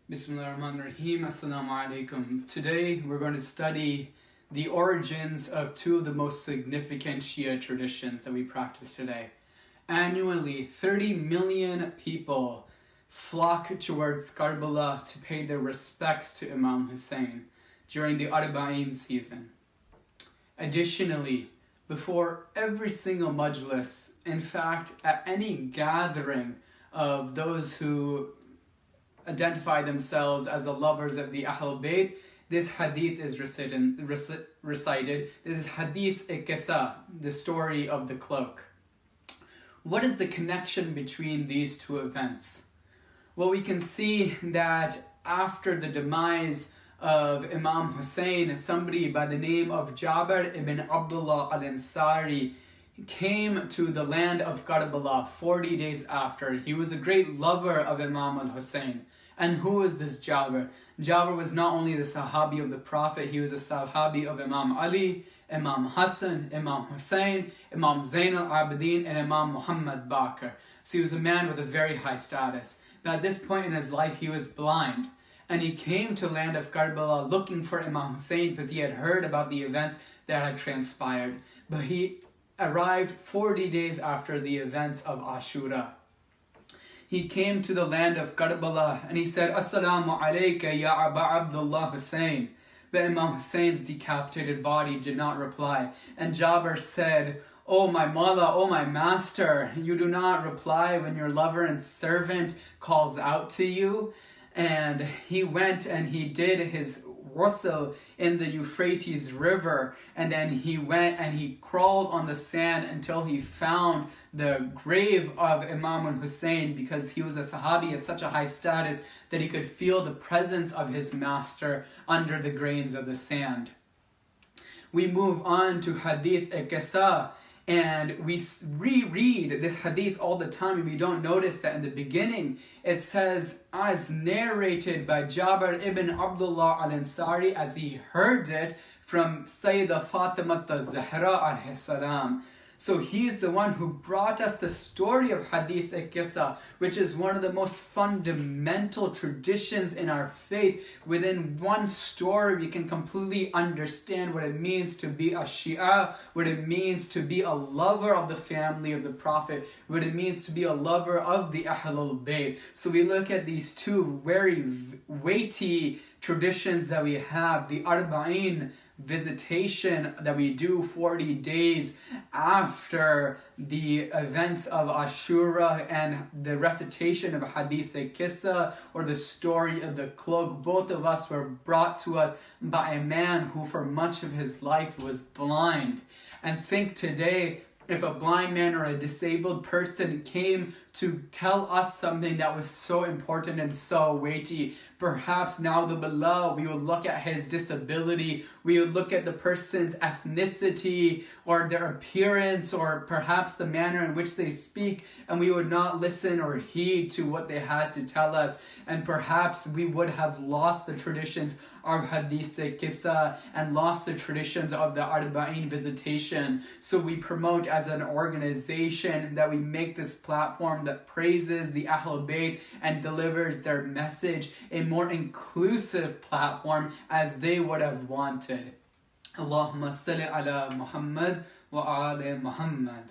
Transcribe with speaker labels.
Speaker 1: Bismillahirrahmanirrahim. Assalamu alaikum. Today we're going to study the origins of two of the most significant Shia traditions that we practice today. Annually, 30 million people flock towards Karbala to pay their respects to Imam Hussein during the Arba'in season. Additionally, before every single majlis, in fact, at any gathering of those who identify themselves as the lovers of the Ahlul Bayt, this hadith is recited. This is Hadith Qissa, the story of the cloak. What is the connection between these two events? Well, we can see that after the demise of Imam Hussein, somebody by the name of Jabir ibn Abdullah al-Ansari came to the land of Karbala 40 days after. He was a great lover of Imam al-Hussein. And who is this Jabir? Jabir was not only the Sahabi of the Prophet, he was a Sahabi of Imam Ali, Imam Hassan, Imam Hussein, Imam Zain al-Abidin, and Imam Muhammad Baqir. So he was a man with a very high status. But at this point in his life, he was blind. And he came to the land of Karbala looking for Imam Hussein because he had heard about the events that had transpired. But he arrived 40 days after the events of Ashura. He came to the land of Karbala and he said, Assalamu alayka ya Aba Abdullah Hussein. But Imam Hussein's decapitated body did not reply. And Jabir said, Oh my Mawla, oh my master, you do not reply when your lover and servant calls out to you. And he went and he did his ghusl in the Euphrates River, and then he went and he crawled on the sand until he found the grave of Imam al-Hussein, because he was a Sahabi at such a high status that he could feel the presence of his master under the grains of the sand. We move on to Hadith Qissa, and we reread this hadith all the time, and we don't notice that in the beginning it says, as narrated by Jabir ibn Abdullah al-Ansari, as he heard it from Sayyidah Fatima az-Zahra alayhi salam. So he is the one who brought us the story of Hadith Qissa, which is one of the most fundamental traditions in our faith. Within one story, we can completely understand what it means to be a Shia, what it means to be a lover of the family of the Prophet, what it means to be a lover of the Ahlul Bayt. So we look at these two very weighty traditions that we have, the Arba'in visitation that we do 40 days after the events of Ashura, and the recitation of Hadith Qissa, or the story of the cloak. Both of us were brought to us by a man who for much of his life was blind. And think today, if a blind man or a disabled person came to tell us something that was so important and so weighty, perhaps now the below we would look at his disability, we would look at the person's ethnicity or their appearance, or perhaps the manner in which they speak, and we would not listen or heed to what they had to tell us. And perhaps we would have lost the traditions of Hadith Qissa and lost the traditions of the Arba'in visitation. So we promote as an organization that we make this platform that praises the Ahlul Bayt and delivers their message, a more inclusive platform as they would have wanted. Allahumma salli ala Muhammad wa ala Muhammad.